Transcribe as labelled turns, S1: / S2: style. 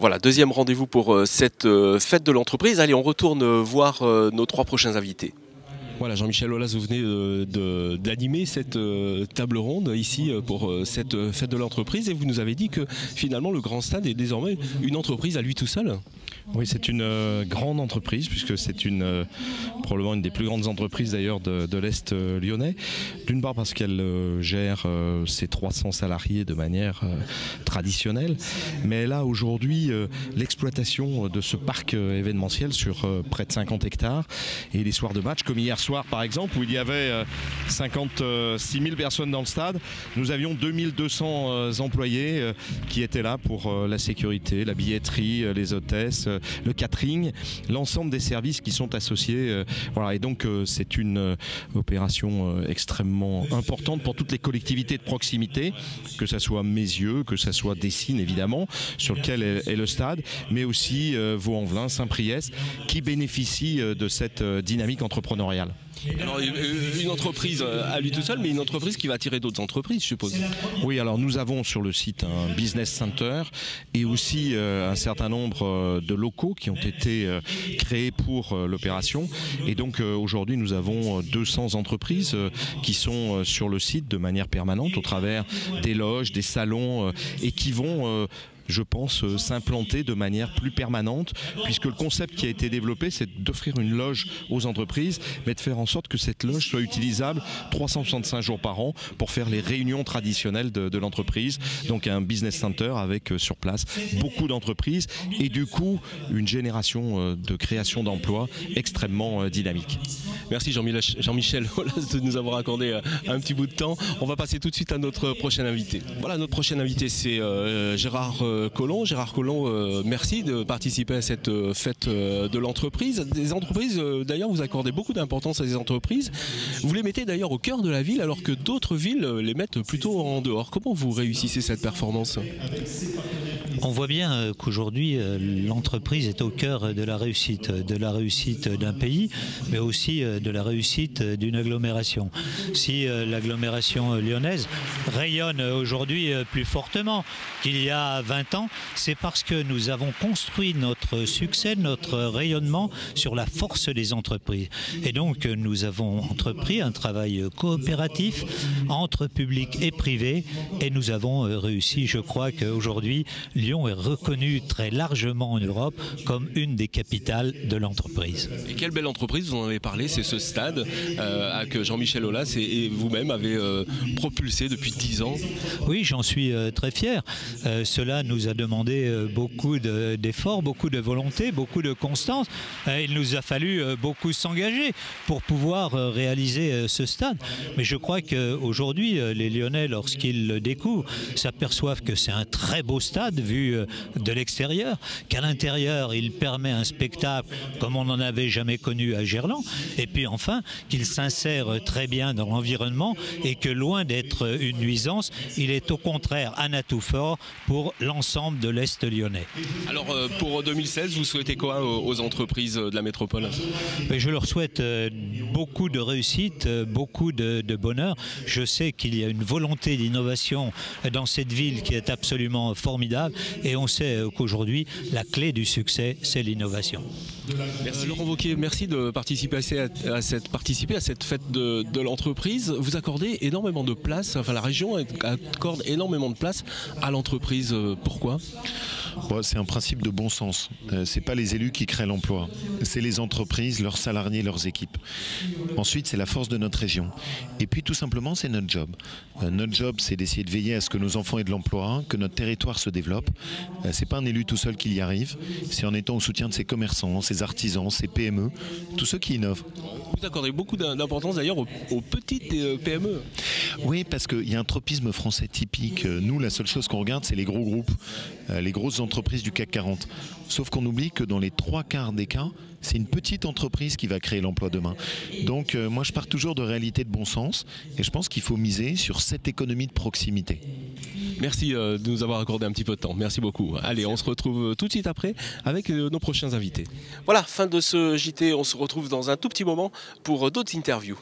S1: Voilà, deuxième rendez-vous pour cette fête de l'entreprise. Allez, on retourne voir nos trois prochains invités. Voilà, Jean-Michel Aulas, vous venez d'animer cette table ronde ici pour cette fête de l'entreprise et vous nous avez dit que finalement le Grand Stade est désormais une entreprise à lui tout seul.
S2: Oui, c'est une grande entreprise puisque c'est probablement une des plus grandes entreprises d'ailleurs de l'Est lyonnais. D'une part parce qu'elle gère ses 300 salariés de manière traditionnelle, mais elle a aujourd'hui l'exploitation de ce parc événementiel sur près de 50 hectares et les soirs de match, comme hier soir par exemple où il y avait 56 000 personnes dans le stade, nous avions 2200 employés qui étaient là pour la sécurité, la billetterie, les hôtesses, le catering, l'ensemble des services qui sont associés. Voilà, et donc c'est une opération extrêmement importante pour toutes les collectivités de proximité, que ce soit Mézieux, que ce soit Dessines évidemment, sur lequel est le stade, mais aussi Vaux-en-Velin, Saint-Priest, qui bénéficient de cette dynamique entrepreneuriale.
S1: Alors une entreprise à lui tout seul, mais une entreprise qui va attirer d'autres entreprises, je suppose.
S2: Oui, alors nous avons sur le site un business center et aussi un certain nombre de locaux qui ont été créés pour l'opération. Et donc aujourd'hui nous avons 200 entreprises qui sont sur le site de manière permanente au travers des loges, des salons et qui vont je pense, s'implanter de manière plus permanente, puisque le concept qui a été développé, c'est d'offrir une loge aux entreprises, mais de faire en sorte que cette loge soit utilisable 365 jours par an pour faire les réunions traditionnelles de l'entreprise. Donc un business center avec sur place beaucoup d'entreprises et du coup une génération de création d'emplois extrêmement dynamique.
S1: Merci Jean-Michel Aulas de nous avoir accordé un petit bout de temps. On va passer tout de suite à notre prochain invité. Voilà, notre prochain invité c'est Gérard Collomb. Gérard Collomb, merci de participer à cette fête de l'entreprise. Des entreprises, d'ailleurs, vous accordez beaucoup d'importance à ces entreprises. Vous les mettez d'ailleurs au cœur de la ville, alors que d'autres villes les mettent plutôt en dehors. Comment vous réussissez cette performance ?
S3: On voit bien qu'aujourd'hui, l'entreprise est au cœur de la réussite d'un pays, mais aussi de la réussite d'une agglomération. Si l'agglomération lyonnaise rayonne aujourd'hui plus fortement qu'il y a 20 ans, c'est parce que nous avons construit notre succès, notre rayonnement sur la force des entreprises. Et donc nous avons entrepris un travail coopératif entre public et privé et nous avons réussi. Je crois qu'aujourd'hui, Lyon est reconnu très largement en Europe comme une des capitales de l'entreprise.
S1: Et quelle belle entreprise, vous en avez parlé, c'est ce stade que Jean-Michel Aulas et vous-même avez propulsé depuis 10 ans.
S3: Oui, j'en suis très fier. Cela nous a demandé beaucoup d'efforts, beaucoup de volonté, beaucoup de constance. Il nous a fallu beaucoup s'engager pour pouvoir réaliser ce stade. Mais je crois qu'aujourd'hui, les Lyonnais, lorsqu'ils le découvrent, s'aperçoivent que c'est un très beau stade vu de l'extérieur, qu'à l'intérieur, il permet un spectacle comme on n'en avait jamais connu à Gerland, et puis enfin, qu'il s'insère très bien dans l'environnement et que loin d'être une nuisance, il est au contraire un atout fort pour l'ensemble de l'Est lyonnais.
S1: Alors pour 2016, vous souhaitez quoi aux entreprises de la métropole ?
S3: Je leur souhaite beaucoup de réussite, beaucoup de bonheur. Je sais qu'il y a une volonté d'innovation dans cette ville qui est absolument formidable et on sait qu'aujourd'hui, la clé du succès, c'est l'innovation.
S1: Merci Laurent Wauquiez, merci de participer à cette fête de l'entreprise. Vous accordez énormément de place, enfin la région accorde énormément de place à l'entreprise. Pourquoi ?
S4: C'est un principe de bon sens. C'est pas les élus qui créent l'emploi, c'est les entreprises, leurs salariés, leurs équipes. Ensuite, c'est la force de notre région. Et puis tout simplement, c'est notre job. Notre job, c'est d'essayer de veiller à ce que nos enfants aient de l'emploi, que notre territoire se développe. C'est pas un élu tout seul qui y arrive, c'est en étant au soutien de ses commerçants, ses artisans, ses PME, tous ceux qui innovent.
S1: Vous accordez beaucoup d'importance d'ailleurs aux petites PME.
S4: Oui, parce qu'il y a un tropisme français typique. Nous, la seule chose qu'on regarde, c'est les gros groupes, les grosses entreprises du CAC 40. Sauf qu'on oublie que dans les 3/4 des cas, c'est une petite entreprise qui va créer l'emploi demain. Donc moi, je pars toujours de réalité de bon sens et je pense qu'il faut miser sur cette économie de proximité.
S1: Merci de nous avoir accordé un petit peu de temps. Merci beaucoup. Allez, on se retrouve tout de suite après avec nos prochains invités. Voilà, fin de ce JT. On se retrouve dans un tout petit moment pour d'autres interviews.